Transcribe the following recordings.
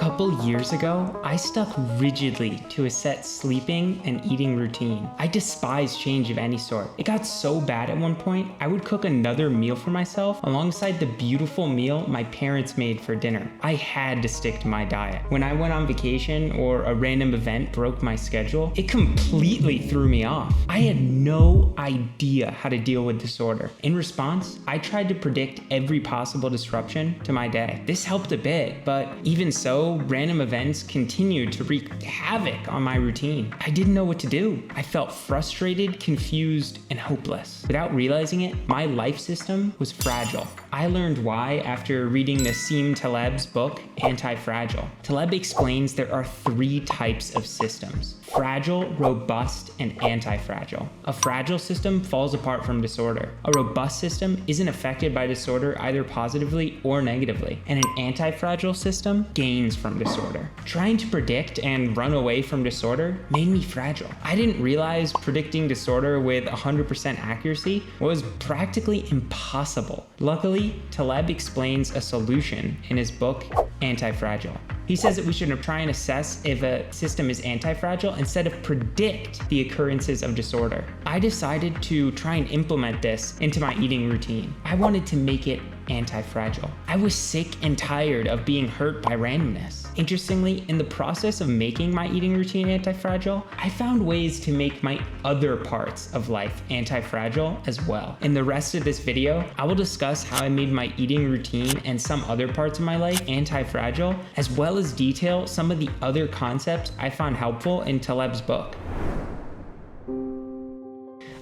couple years ago, I stuck rigidly to a set sleeping and eating routine. I despise change of any sort. It got so bad at one point, I would cook another meal for myself alongside the beautiful meal my parents made for dinner. I had to stick to my diet. When I went on vacation or a random event broke my schedule, it completely threw me off. I had no idea how to deal with disorder. In response, I tried to predict every possible disruption to my day. This helped a bit, but even so, random events continued to wreak havoc on my routine. I didn't know what to do. I felt frustrated, confused, and hopeless. Without realizing it, my life system was fragile. I learned why after reading Nassim Taleb's book, Antifragile. Taleb explains there are 3 types of systems: fragile, robust, and antifragile. A fragile system falls apart from disorder. A robust system isn't affected by disorder either positively or negatively. And an antifragile system gains from disorder. Trying to predict and run away from disorder made me fragile. I didn't realize predicting disorder with 100% accuracy was practically impossible. Luckily, Taleb explains a solution in his book, Antifragile. He says that we should try and assess if a system is antifragile instead of predict the occurrences of disorder. I decided to try and implement this into my eating routine. I wanted to make it anti-fragile. I was sick and tired of being hurt by randomness. Interestingly, in the process of making my eating routine anti-fragile, I found ways to make my other parts of life anti-fragile as well. In the rest of this video, I will discuss how I made my eating routine and some other parts of my life anti-fragile, as well as detail some of the other concepts I found helpful in Taleb's book.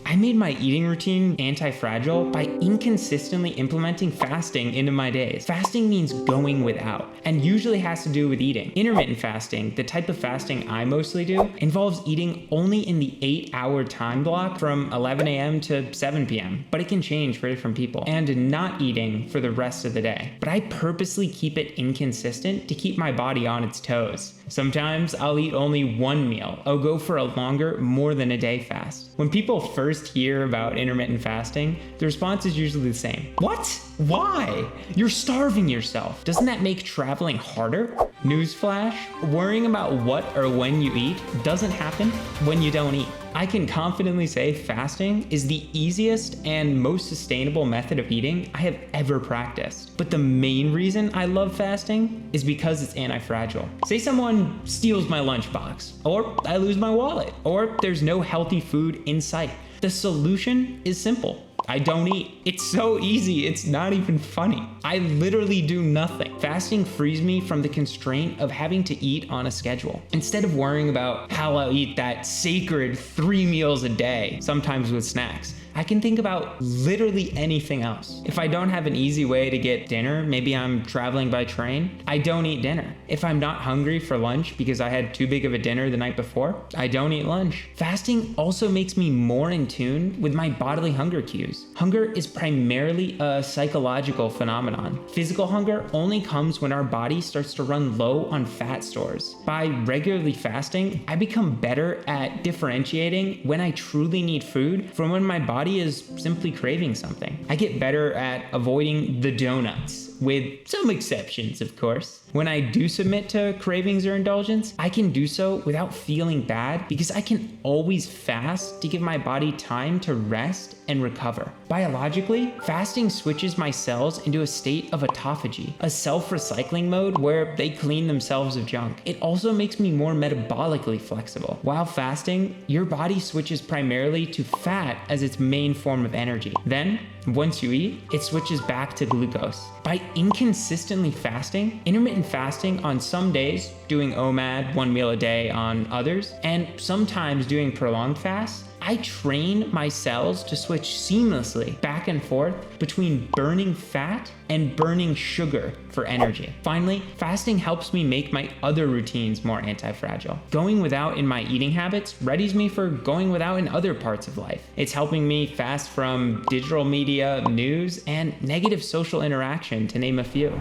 I made my eating routine anti-fragile by inconsistently implementing fasting into my days. Fasting means going without, and usually has to do with eating. Intermittent fasting, the type of fasting I mostly do, involves eating only in the 8-hour time block from 11 a.m. to 7 p.m., but it can change for different people, and not eating for the rest of the day. But I purposely keep it inconsistent to keep my body on its toes. Sometimes I'll eat only one meal. I'll go for a longer, more than a day fast. When people first hear about intermittent fasting, the response is usually the same. What? Why? You're starving yourself. Doesn't that make traveling harder? Newsflash, worrying about what or when you eat doesn't happen when you don't eat. I can confidently say fasting is the easiest and most sustainable method of eating I have ever practiced. But the main reason I love fasting is because it's anti-fragile. Say someone steals my lunchbox, or I lose my wallet, or there's no healthy food in sight. The solution is simple. I don't eat. It's so easy, it's not even funny. I literally do nothing. Fasting frees me from the constraint of having to eat on a schedule. Instead of worrying about how I'll eat that sacred 3 meals a day, sometimes with snacks, I can think about literally anything else. If I don't have an easy way to get dinner, maybe I'm traveling by train, I don't eat dinner. If I'm not hungry for lunch because I had too big of a dinner the night before, I don't eat lunch. Fasting also makes me more in tune with my bodily hunger cues. Hunger is primarily a psychological phenomenon. Physical hunger only comes when our body starts to run low on fat stores. By regularly fasting, I become better at differentiating when I truly need food from when my body is simply craving something. I get better at avoiding the donuts, with some exceptions, of course. When I do submit to cravings or indulgence, I can do so without feeling bad because I can always fast to give my body time to rest and recover. Biologically, fasting switches my cells into a state of autophagy, a self-recycling mode where they clean themselves of junk. It also makes me more metabolically flexible. While fasting, your body switches primarily to fat as its main form of energy. Then, once you eat, it switches back to glucose. By inconsistently fasting, intermittent fasting on some days, doing OMAD, 1 meal a day on others, and sometimes doing prolonged fasts, I train my cells to switch seamlessly back and forth between burning fat and burning sugar for energy. Finally, fasting helps me make my other routines more anti-fragile. Going without in my eating habits readies me for going without in other parts of life. It's helping me fast from digital media, news, and negative social interaction, to name a few.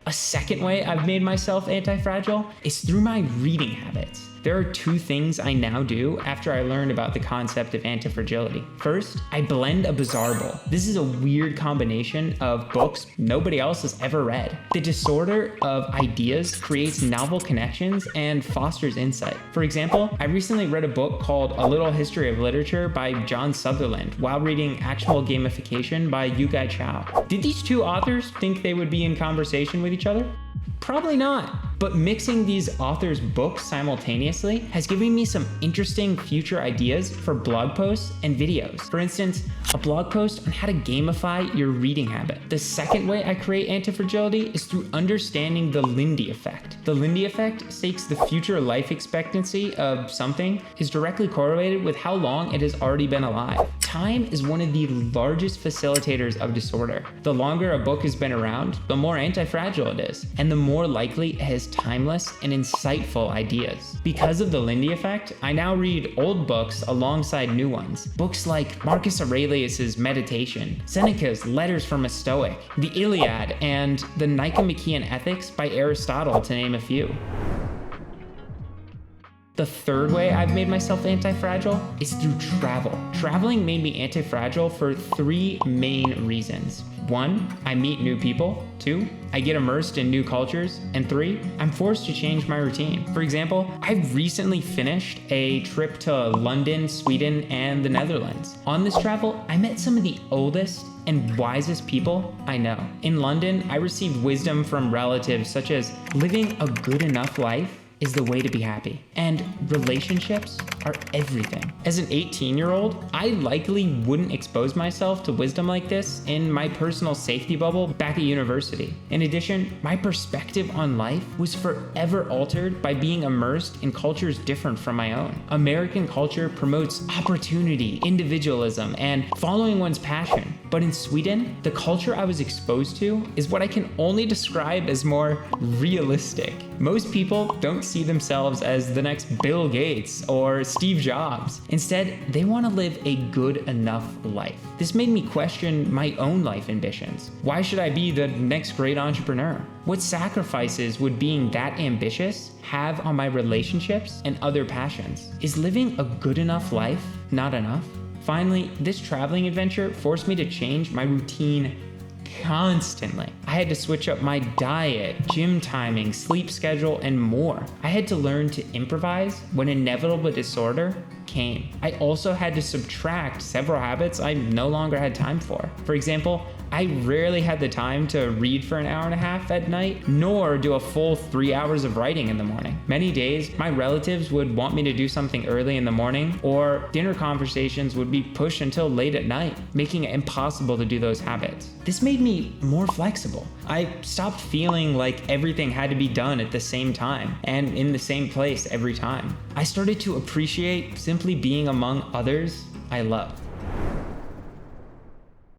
A second way I've made myself anti-fragile is through my reading habits. There are two things I now do after I learned about the concept of antifragility. First, I blend a bizarre. This is a weird combination of books nobody else has ever read. The disorder of ideas creates novel connections and fosters insight. For example, I recently read a book called A Little History of Literature by John Sutherland while reading Actual Gamification by Yu-Gai Chao. Did these two authors think they would be in conversation with each other? Probably not, but mixing these authors' books simultaneously has given me some interesting future ideas for blog posts and videos. For instance, a blog post on how to gamify your reading habit. The second way I create antifragility is through understanding the Lindy effect. The Lindy effect states the future life expectancy of something is directly correlated with how long it has already been alive. Time is one of the largest facilitators of disorder. The longer a book has been around, the more anti-fragile it is, and the more likely it has timeless and insightful ideas. Because of the Lindy effect, I now read old books alongside new ones. Books like Marcus Aurelius's Meditation, Seneca's Letters from a Stoic, the Iliad, and the Nicomachean Ethics by Aristotle, to name a few. The third way I've made myself anti-fragile is through travel. Traveling made me anti-fragile for three main reasons. 1, I meet new people. 2, I get immersed in new cultures. And 3, I'm forced to change my routine. For example, I've recently finished a trip to London, Sweden, and the Netherlands. On this travel, I met some of the oldest and wisest people I know. In London, I received wisdom from relatives such as living a good enough life is the way to be happy. And relationships are everything. As an 18-year-old, I likely wouldn't expose myself to wisdom like this in my personal safety bubble back at university. In addition, my perspective on life was forever altered by being immersed in cultures different from my own. American culture promotes opportunity, individualism, and following one's passion. But in Sweden, the culture I was exposed to is what I can only describe as more realistic. Most people don't see themselves as the next Bill Gates or Steve Jobs. Instead, they want to live a good enough life. This made me question my own life ambitions. Why should I be the next great entrepreneur? What sacrifices would being that ambitious have on my relationships and other passions? Is living a good enough life not enough? Finally, this traveling adventure forced me to change my routine constantly. I had to switch up my diet, gym timing, sleep schedule, and more. I had to learn to improvise when inevitable disorder came. I also had to subtract several habits I no longer had time for. For example, I rarely had the time to read for an hour and a half at night, nor do a full 3 hours of writing in the morning. Many days, my relatives would want me to do something early in the morning, or dinner conversations would be pushed until late at night, making it impossible to do those habits. This made me more flexible. I stopped feeling like everything had to be done at the same time and in the same place every time. I started to appreciate simply being among others I love.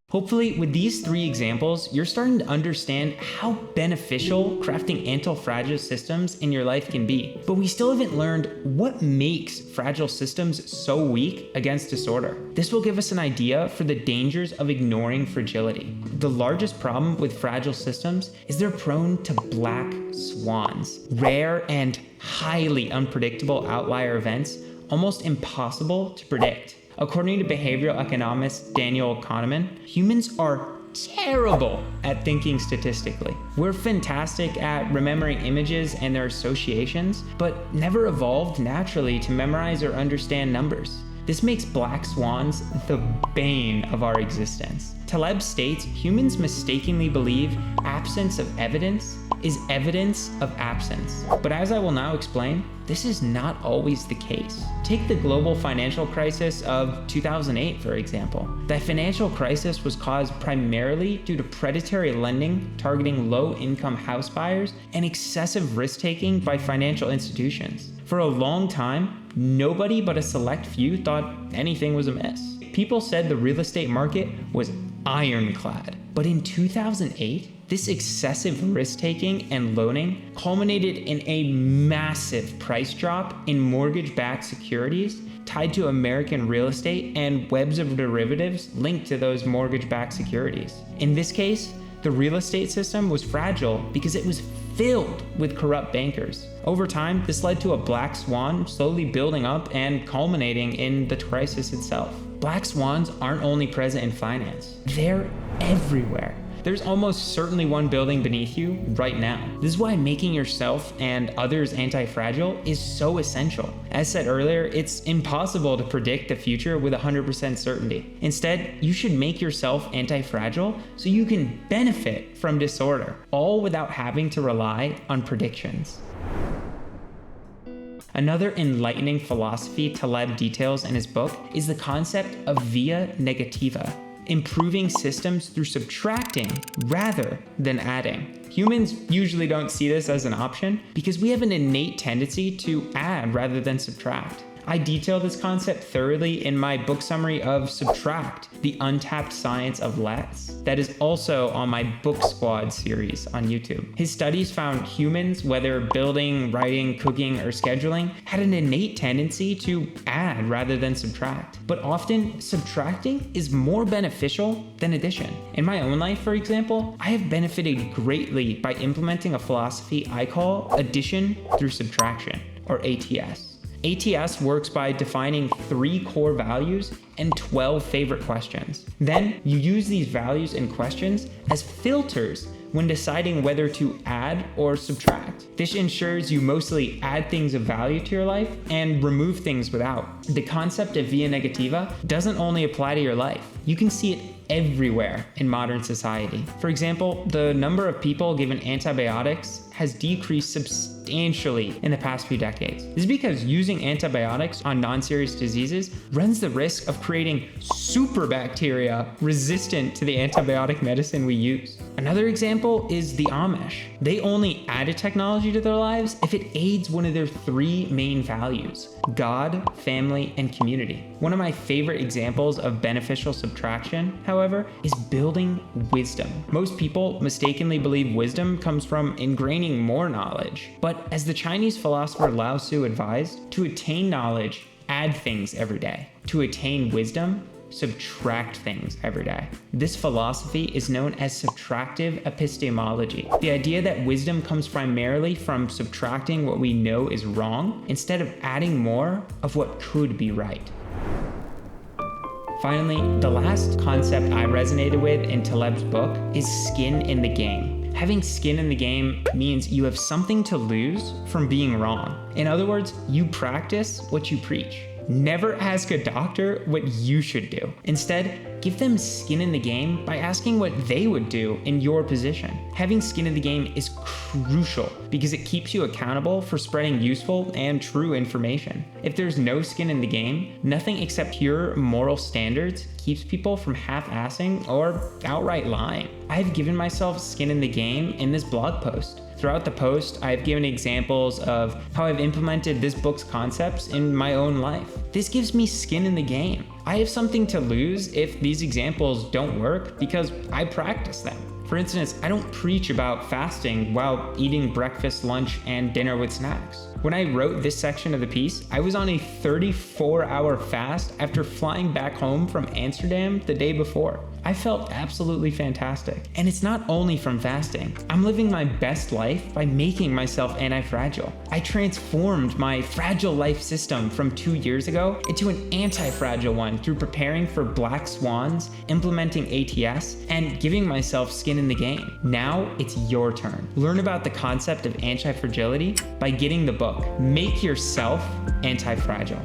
Hopefully, with these 3 examples, you're starting to understand how beneficial crafting anti-fragile systems in your life can be. But we still haven't learned what makes fragile systems so weak against disorder. This will give us an idea for the dangers of ignoring fragility. The largest problem with fragile systems is they're prone to black swans, rare and highly unpredictable outlier events, almost impossible to predict. According to behavioral economist Daniel Kahneman, humans are terrible at thinking statistically. We're fantastic at remembering images and their associations, but never evolved naturally to memorize or understand numbers. This makes black swans the bane of our existence. Taleb states humans mistakenly believe absence of evidence is evidence of absence. But as I will now explain, this is not always the case. Take the global financial crisis of 2008, for example. The financial crisis was caused primarily due to predatory lending targeting low-income house buyers and excessive risk-taking by financial institutions. For a long time, nobody but a select few thought anything was amiss. People said the real estate market was ironclad. But in 2008, this excessive risk-taking and loaning culminated in a massive price drop in mortgage-backed securities tied to American real estate and webs of derivatives linked to those mortgage-backed securities. In this case, The real estate system was fragile because it was filled with corrupt bankers. Over time, this led to a black swan slowly building up and culminating in the crisis itself. Black swans aren't only present in finance, they're everywhere. There's almost certainly one building beneath you right now. This is why making yourself and others anti-fragile is so essential. As said earlier, it's impossible to predict the future with 100% certainty. Instead, you should make yourself anti-fragile so you can benefit from disorder, all without having to rely on predictions. Another enlightening philosophy Taleb details in his book is the concept of via negativa, improving systems through subtracting rather than adding. Humans usually don't see this as an option because we have an innate tendency to add rather than subtract. I detail this concept thoroughly in my book summary of Subtract, the Untapped Science of Less, that is also on my Book Squad series on YouTube. His studies found humans, whether building, writing, cooking, or scheduling, had an innate tendency to add rather than subtract. But often, subtracting is more beneficial than addition. In my own life, for example, I have benefited greatly by implementing a philosophy I call addition through subtraction, or ATS. ATS works by defining 3 core values and 12 favorite questions. Then you use these values and questions as filters when deciding whether to add or subtract. This ensures you mostly add things of value to your life and remove things without. The concept of via negativa doesn't only apply to your life. You can see it everywhere in modern society. For example, the number of people given antibiotics has decreased substantially in the past few decades. This is because using antibiotics on non-serious diseases runs the risk of creating super bacteria resistant to the antibiotic medicine we use. Another example is the Amish. They only add a technology to their lives if it aids one of their 3 main values: God, family, and community. One of my favorite examples of beneficial subtraction, however, is building wisdom. Most people mistakenly believe wisdom comes from ingraining more knowledge. But as the Chinese philosopher Lao Tzu advised, to attain knowledge, add things every day. To attain wisdom, subtract things every day. This philosophy is known as subtractive epistemology, the idea that wisdom comes primarily from subtracting what we know is wrong instead of adding more of what could be right. Finally, the last concept I resonated with in Taleb's book is skin in the game. Having skin in the game means you have something to lose from being wrong. In other words, you practice what you preach. Never ask a doctor what you should do. Instead, give them skin in the game by asking what they would do in your position. Having skin in the game is crucial because it keeps you accountable for spreading useful and true information. If there's no skin in the game, nothing except pure moral standards keeps people from half-assing or outright lying. I've given myself skin in the game in this blog post. Throughout the post, I've given examples of how I've implemented this book's concepts in my own life. This gives me skin in the game. I have something to lose if these examples don't work because I practice them. For instance, I don't preach about fasting while eating breakfast, lunch, and dinner with snacks. When I wrote this section of the piece, I was on a 34-hour fast after flying back home from Amsterdam the day before. I felt absolutely fantastic. And it's not only from fasting. I'm living my best life by making myself anti-fragile. I transformed my fragile life system from 2 years ago into an anti-fragile one through preparing for black swans, implementing ATS, and giving myself skin in the game. Now it's your turn. Learn about the concept of anti-fragility by getting the book. Make yourself anti-fragile.